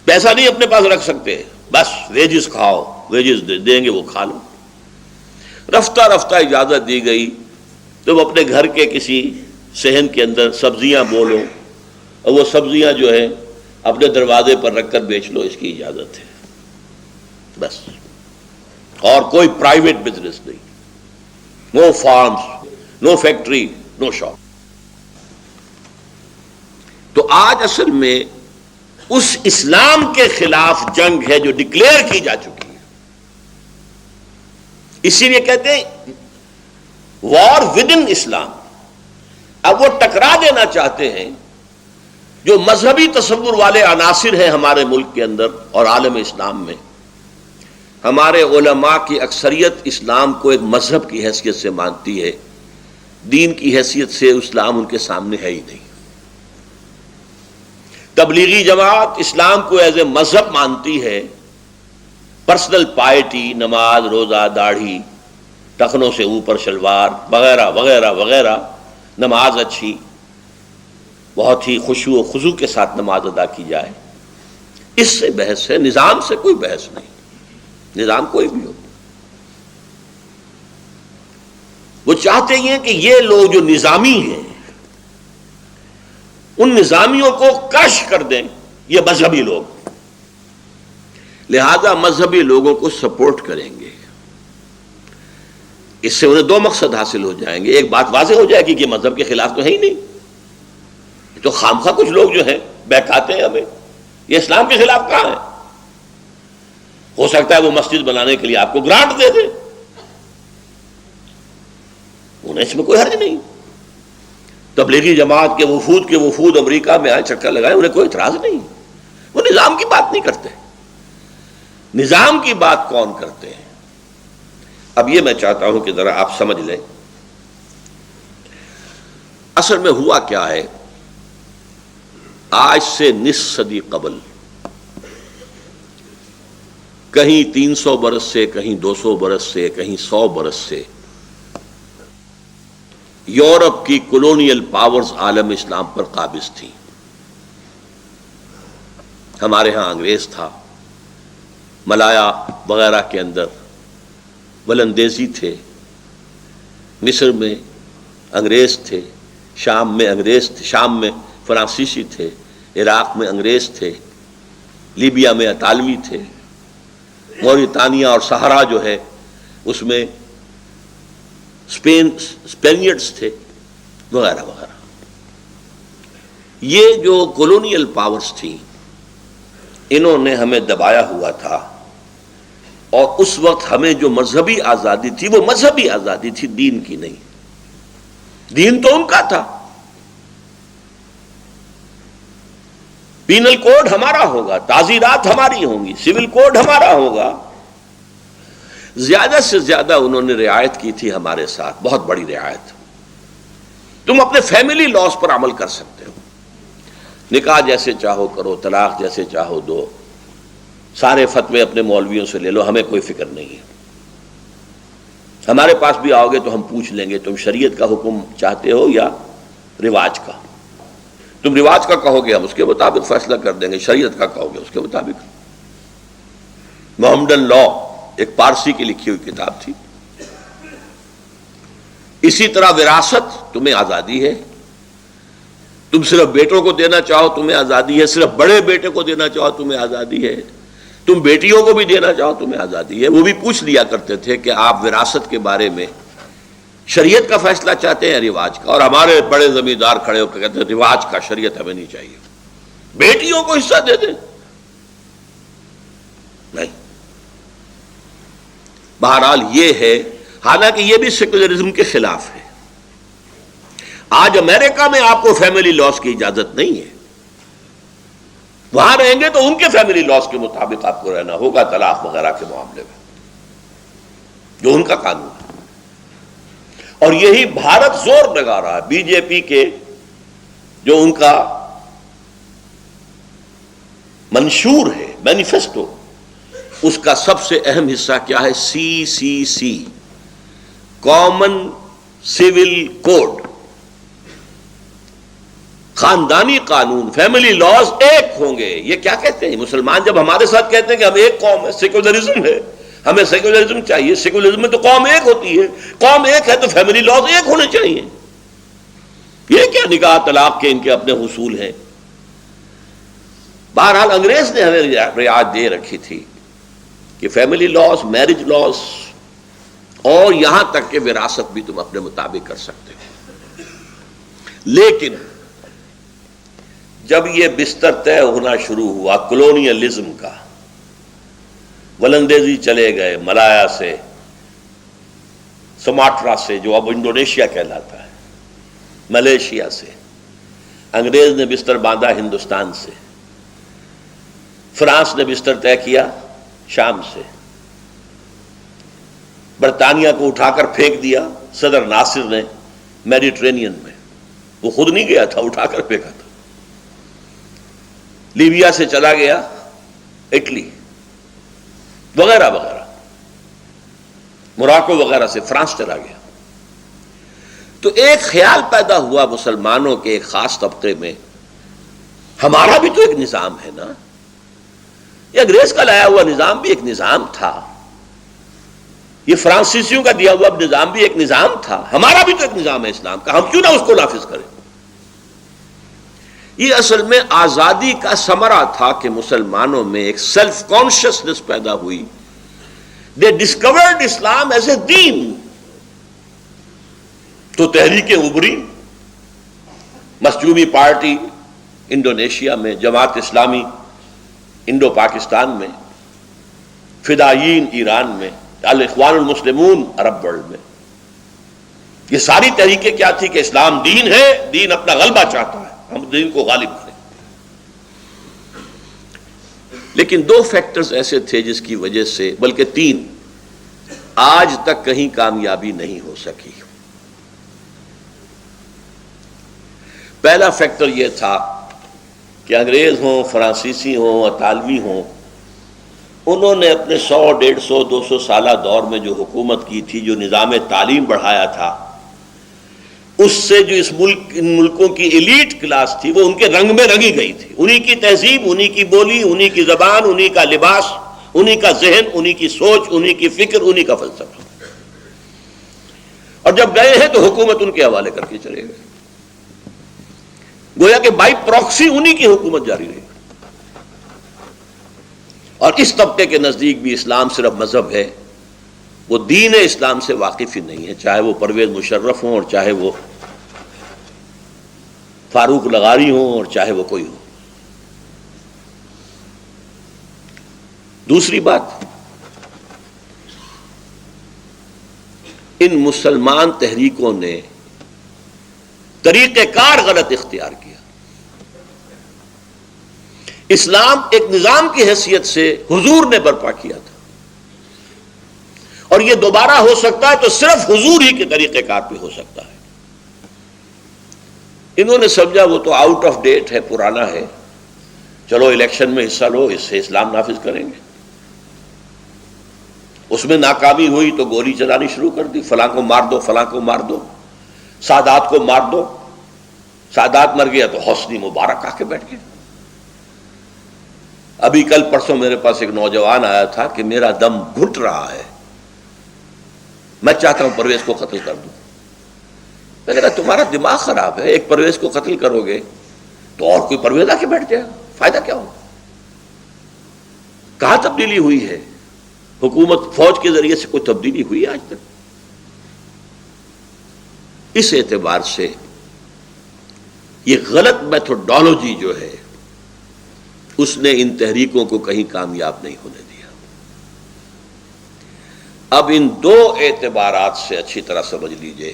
پیسہ نہیں اپنے پاس رکھ سکتے، بس ویجز کھاؤ، ویجز دیں گے وہ کھا لو، رفتہ رفتہ اجازت دی گئی، تم اپنے گھر کے کسی صحن کے اندر سبزیاں بولو اور وہ سبزیاں جو ہے اپنے دروازے پر رکھ کر بیچ لو، اس کی اجازت ہے، بس، اور کوئی پرائیویٹ بزنس نہیں، نو فارمز، نو فیکٹری، نو شاپ۔ تو آج اصل میں اس اسلام کے خلاف جنگ ہے جو ڈکلیئر کی جا چکی ہے، اسی لیے کہتے ہیں وار ود ان اسلام۔ اب وہ ٹکرا دینا چاہتے ہیں جو مذہبی تصور والے عناصر ہیں ہمارے ملک کے اندر اور عالم اسلام میں۔ ہمارے علماء کی اکثریت اسلام کو ایک مذہب کی حیثیت سے مانتی ہے، دین کی حیثیت سے اسلام ان کے سامنے ہے ہی نہیں۔ تبلیغی جماعت اسلام کو ایز اے مذہب مانتی ہے، پرسنل پائٹی، نماز، روزہ، داڑھی، ٹخنوں سے اوپر شلوار وغیرہ وغیرہ وغیرہ، نماز اچھی، بہت ہی خشوع و خضوع کے ساتھ نماز ادا کی جائے، اس سے بحث ہے، نظام سے کوئی بحث نہیں، نظام کوئی بھی ہو۔ وہ چاہتے ہیں کہ یہ لوگ جو نظامی ہیں ان نظامیوں کو کرش کر دیں، یہ مذہبی لوگ، لہذا مذہبی لوگوں کو سپورٹ کریں گے، اس سے انہیں دو مقصد حاصل ہو جائیں گے، ایک بات واضح ہو جائے گی کہ مذہب کے خلاف تو ہے ہی نہیں، تو خامخواہ کچھ لوگ جو ہیں بہکاتے ہیں ہمیں، یہ اسلام کے خلاف کہاں ہے، ہو سکتا ہے وہ مسجد بنانے کے لیے آپ کو گرانٹ دے دے، انہیں اس میں کوئی حرج نہیں، تبلیغی جماعت کے وفود امریکہ میں آئے، چکر لگائے، انہیں کوئی اعتراض نہیں، وہ نظام کی بات نہیں کرتے، نظام کی بات کون کرتے ہیں؟ اب یہ میں چاہتا ہوں کہ ذرا آپ سمجھ لیں، اصل میں ہوا کیا ہے، آج سے نصف صدی قبل، کہیں 300 برس سے، کہیں 200 برس سے، کہیں 100 برس سے، یورپ کی کولونیل پاورز عالم اسلام پر قابض تھیں۔ ہمارے ہاں انگریز تھا، ملایا وغیرہ کے اندر ولندیزی تھے، مصر میں انگریز تھے، شام میں انگریز تھے، شام میں فرانسیسی تھے، عراق میں انگریز تھے، لیبیا میں اطالوی تھے، موریتانیہ اور صحرا جو ہے اس میں اسپینیڈز تھے، وغیرہ وغیرہ۔ یہ جو کولونیل پاورز تھیں انہوں نے ہمیں دبایا ہوا تھا، اور اس وقت ہمیں جو مذہبی آزادی تھی وہ مذہبی آزادی تھی، دین کی نہیں، دین تو ان کا تھا، پینل کوڈ ہمارا ہوگا، تعزیرات ہماری ہوں گی، سول کوڈ ہمارا ہوگا، زیادہ سے زیادہ انہوں نے رعایت کی تھی ہمارے ساتھ، بہت بڑی رعایت۔ تم اپنے فیملی لاز پر عمل کر سکتے ہو، نکاح جیسے چاہو کرو، طلاق جیسے چاہو دو، سارے فتوے اپنے مولویوں سے لے لو، ہمیں کوئی فکر نہیں ہے، ہمارے پاس بھی آؤ گے تو ہم پوچھ لیں گے تم شریعت کا حکم چاہتے ہو یا رواج کا، تم رواج کا کہو گے ہم اس کے مطابق فیصلہ کر دیں گے، شریعت کا کہو گے اس کے مطابق۔ محمدن لا ایک پارسی کی لکھی ہوئی کتاب تھی، اسی طرح وراثت، تمہیں آزادی ہے، تم صرف بیٹوں کو دینا چاہو تمہیں آزادی ہے، صرف بڑے بیٹے کو دینا چاہو تمہیں آزادی ہے، تم بیٹیوں کو بھی دینا چاہو تمہیں آزادی ہے۔ وہ بھی پوچھ لیا کرتے تھے کہ آپ وراثت کے بارے میں شریعت کا فیصلہ چاہتے ہیں رواج کا؟ اور ہمارے بڑے زمیندار کھڑے ہو کے کہتے ہیں رواج کا، شریعت ہمیں نہیں چاہیے، بیٹیوں کو حصہ دے دیں۔ نہیں، بہرحال یہ ہے، حالانکہ یہ بھی سیکولرزم کے خلاف ہے۔ آج امریکہ میں آپ کو فیملی لاز کی اجازت نہیں ہے، وہاں رہیں گے تو ان کے فیملی لاز کے مطابق آپ کو رہنا ہوگا طلاق وغیرہ کے معاملے میں، جو ان کا قانون ہے۔ اور یہی بھارت زور لگا رہا ہے، بی جے پی کے جو ان کا منشور ہے، مینیفیسٹو، اس کا سب سے اہم حصہ کیا ہے؟ CCC، کامن سول کوڈ، خاندانی قانون، فیملی لاز ایک ہوں گے۔ یہ کیا کہتے ہیں مسلمان جب ہمارے ساتھ کہتے ہیں کہ ہم ایک قوم ہے، سیکولرزم ہے، ہمیں سیکولرزم چاہیے، سیکولرزم میں تو قوم ایک ہوتی ہے، قوم ایک ہے تو فیملی لاز ایک ہونے چاہیے۔ یہ کیا نکاح طلاق کے ان کے اپنے حصول ہیں؟ بہرحال انگریز نے ہمیں رعایت دے رکھی تھی کہ فیملی لاز، میرج لاز، اور یہاں تک کہ وراثت بھی تم اپنے مطابق کر سکتے ہو۔ لیکن جب یہ بستر طے ہونا شروع ہوا کلونیلزم کا، ولندیزی چلے گئے ملایا سے، سماٹرا سے جو اب انڈونیشیا کہلاتا ہے، ملیشیا سے، انگریز نے بستر باندھا ہندوستان سے، فرانس نے بستر طے کیا شام سے، برطانیہ کو اٹھا کر پھینک دیا صدر ناصر نے میڈیٹرینین میں، وہ خود نہیں گیا تھا، اٹھا کر پھینکا تھا۔ لیبیا سے چلا گیا اٹلی وغیرہ وغیرہ، موراکو وغیرہ سے فرانس چلا گیا۔ تو ایک خیال پیدا ہوا مسلمانوں کے ایک خاص طبقے میں، ہمارا بھی تو ایک نظام ہے نا، یہ انگریز کا لایا ہوا نظام بھی ایک نظام تھا، یہ فرانسیسیوں کا دیا ہوا نظام بھی ایک نظام تھا، ہمارا بھی تو ایک نظام ہے اسلام کا، ہم کیوں نہ اس کو نافذ کریں؟ یہ اصل میں آزادی کا ثمرہ تھا کہ مسلمانوں میں ایک سیلف کانشیسنس پیدا ہوئی، دے ڈسکورڈ اسلام ایز اے دین۔ تو تحریکیں ابھری، مسجومی پارٹی انڈونیشیا میں، جماعت اسلامی انڈو پاکستان میں، فدائیین ایران میں، الاخوان المسلمون عرب ورلڈ میں، یہ ساری تحریکیں کیا تھی کہ اسلام دین ہے، دین اپنا غلبہ چاہتا ہے، ہم دین کو غالب کریں۔ لیکن دو فیکٹرز ایسے تھے جس کی وجہ سے، بلکہ تین، آج تک کہیں کامیابی نہیں ہو سکی۔ پہلا فیکٹر یہ تھا کہ انگریز ہوں، فرانسیسی ہوں، اطالوی ہوں، انہوں نے اپنے 100، 150، 200 سالہ دور میں جو حکومت کی تھی، جو نظام تعلیم بڑھایا تھا، اس سے جو اس ملک، ان ملکوں کی ایلیٹ کلاس تھی، وہ ان کے رنگ میں رنگی گئی تھی، انہی کی تہذیب، انہی کی بولی، انہی کی زبان، انہی کا لباس، انہی کا ذہن، انہی کی سوچ، انہی کی فکر، انہی کا فلسفہ۔ اور جب گئے ہیں تو حکومت ان کے حوالے کر کے چلے گئے، گویا کہ بائی پراکسی انہی کی حکومت جاری رہی۔ اور اس طبقے کے نزدیک بھی اسلام صرف مذہب ہے، وہ دین اسلام سے واقف ہی نہیں ہے، چاہے وہ پرویز مشرف ہوں اور چاہے وہ فاروق لغاری ہوں اور چاہے وہ کوئی ہو۔ دوسری بات، ان مسلمان تحریکوں نے طریقہ کار غلط اختیار کیا۔ اسلام ایک نظام کی حیثیت سے حضور نے برپا کیا تھا، اور یہ دوبارہ ہو سکتا ہے تو صرف حضور ہی کے طریقہ کار پہ ہو سکتا ہے۔ انہوں نے سمجھا وہ تو آؤٹ آف ڈیٹ ہے، پرانا ہے، چلو الیکشن میں حصہ لو، اس سے اسلام نافذ کریں گے۔ اس میں ناکامی ہوئی تو گولی چلانی شروع کر دی، فلاں کو مار دو، فلاں کو مار دو، سادات کو مار دو، سادات مر گیا تو حسنی مبارک آ کے بیٹھ گئے۔ ابھی کل پرسوں میرے پاس ایک نوجوان آیا تھا کہ میرا دم گھٹ رہا ہے، میں چاہتا ہوں پرویز کو قتل کر دوں۔ میں کہتا تمہارا دماغ خراب ہے، ایک پرویز کو قتل کرو گے تو اور کوئی پرویز آ کے بیٹھ جائے گا، فائدہ کیا ہوگا؟ کہاں تبدیلی ہوئی ہے؟ حکومت فوج کے ذریعے سے کوئی تبدیلی ہوئی ہے آج تک؟ اس اعتبار سے یہ غلط میتھوڈالوجی جو ہے اس نے ان تحریکوں کو کہیں کامیاب نہیں ہونے دیا۔ اب ان دو اعتبارات سے اچھی طرح سمجھ لیجئے۔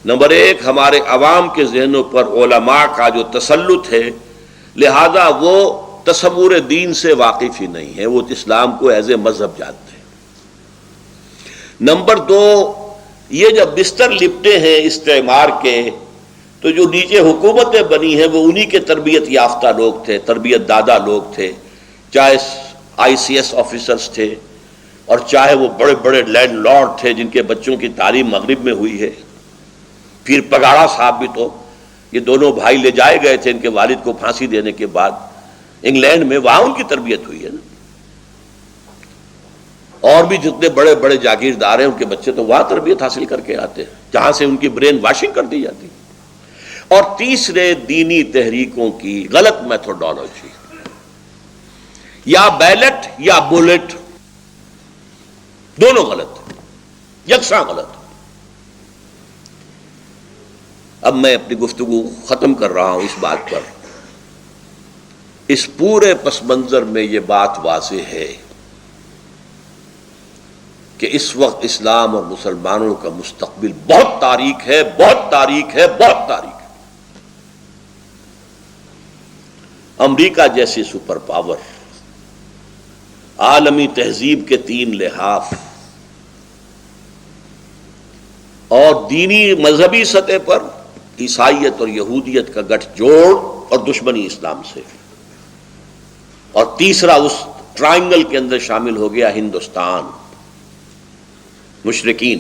نمبر ایک، ہمارے عوام کے ذہنوں پر علماء کا جو تسلط ہے، لہذا وہ تصور دین سے واقف ہی نہیں ہے، وہ اسلام کو ایز اے مذہب جانتے ہیں۔ نمبر دو، یہ جب بستر لپٹے ہیں استعمار کے، تو جو نیچے حکومتیں بنی ہیں وہ انہی کے تربیت یافتہ لوگ تھے، تربیت دادا لوگ تھے، چاہے آئی سی ایس آفیسرز تھے اور چاہے وہ بڑے بڑے لینڈ لارڈ تھے جن کے بچوں کی تعلیم مغرب میں ہوئی ہے۔ پھر پگاڑا صاحب بھی تو، یہ دونوں بھائی لے جائے گئے تھے ان کے والد کو پھانسی دینے کے بعد انگلینڈ میں، وہاں ان کی تربیت ہوئی ہے نا۔ اور بھی جتنے بڑے بڑے جاگیردار ہیں ان کے بچے تو وہاں تربیت حاصل کر کے آتے ہیں جہاں سے ان کی برین واشنگ کر دی جاتی۔ اور تیسرے، دینی تحریکوں کی غلط میتھوڈالوجی، یا بیلٹ یا بولٹ، دونوں غلط، یکساں غلط۔ اب میں اپنی گفتگو ختم کر رہا ہوں اس بات پر، اس پورے پس منظر میں یہ بات واضح ہے کہ اس وقت اسلام اور مسلمانوں کا مستقبل بہت تاریک ہے، بہت تاریک ہے، بہت تاریک ہے۔ امریکہ جیسی سپر پاور، عالمی تہذیب کے 3 لحاف اور دینی مذہبی سطح پر عیسائیت اور یہودیت کا گٹھ جوڑ اور دشمنی اسلام سے، اور تیسرا اس ٹرائنگل کے اندر شامل ہو گیا ہندوستان، مشرکین،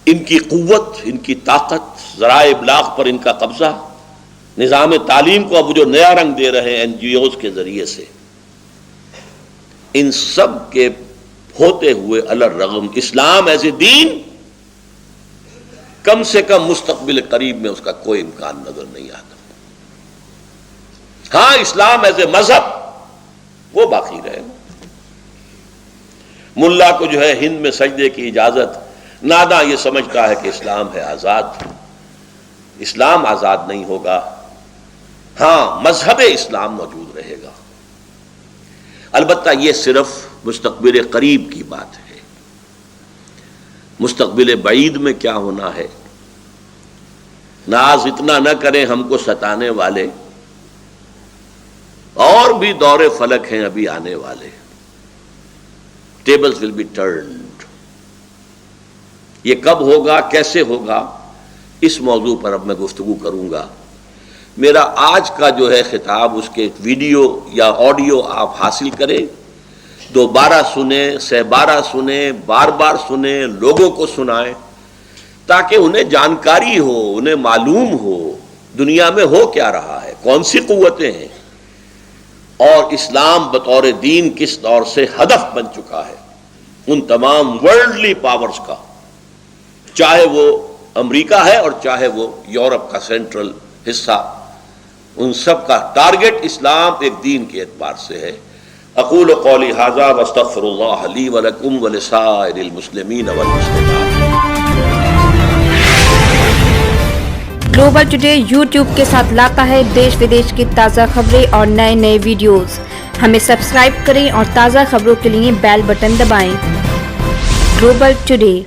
ان کی قوت، ان کی طاقت، ذرائع ابلاغ پر ان کا قبضہ، نظام تعلیم کو اب جو نیا رنگ دے رہے ہیں این جی اوز کے ذریعے سے، ان سب کے ہوتے ہوئے الرغم اسلام ایز اے دین کم سے کم مستقبل قریب میں اس کا کوئی امکان نظر نہیں آتا۔ ہاں، اسلام ایز اے مذہب وہ باقی رہے گا۔ ملا کو جو ہے ہند میں سجدے کی اجازت، ناداں یہ سمجھتا ہے کہ اسلام ہے آزاد۔ اسلام آزاد نہیں ہوگا، ہاں مذہب اسلام موجود رہے گا۔ البتہ یہ صرف مستقبل قریب کی بات ہے، مستقبل بعید میں کیا ہونا ہے؟ ناز اتنا نہ کریں ہم کو ستانے والے، اور بھی دور فلک ہیں ابھی آنے والے۔ Tables will be turned. یہ کب ہوگا، کیسے ہوگا، اس موضوع پر اب میں گفتگو کروں گا۔ میرا آج کا جو ہے خطاب، اس کے ویڈیو یا آڈیو آپ حاصل کریں، دوبارہ سنیں، سہ بارہ سنیں، بار بار سنیں، لوگوں کو سنائیں، تاکہ انہیں جانکاری ہو، انہیں معلوم ہو دنیا میں ہو کیا رہا ہے، کون سی قوتیں ہیں، اور اسلام بطور دین کس دور سے ہدف بن چکا ہے ان تمام ورلڈلی پاورز کا، چاہے وہ امریکہ ہے اور چاہے وہ یورپ کا سینٹرل حصہ، ان سب کا ٹارگٹ اسلام ایک دین کے اعتبار سے ہے۔ اقول قولی ھذا واستغفر اللہ لی ولکم ولسائر المسلمین والمسلمات۔ گلوبل ٹوڈے یوٹیوب کے ساتھ لاتا ہے دیش ودیش کی تازہ خبریں اور نئے نئے ویڈیوز۔ ہمیں سبسکرائب کریں اور تازہ خبروں کے لیے بیل بٹن دبائیں۔ Global today.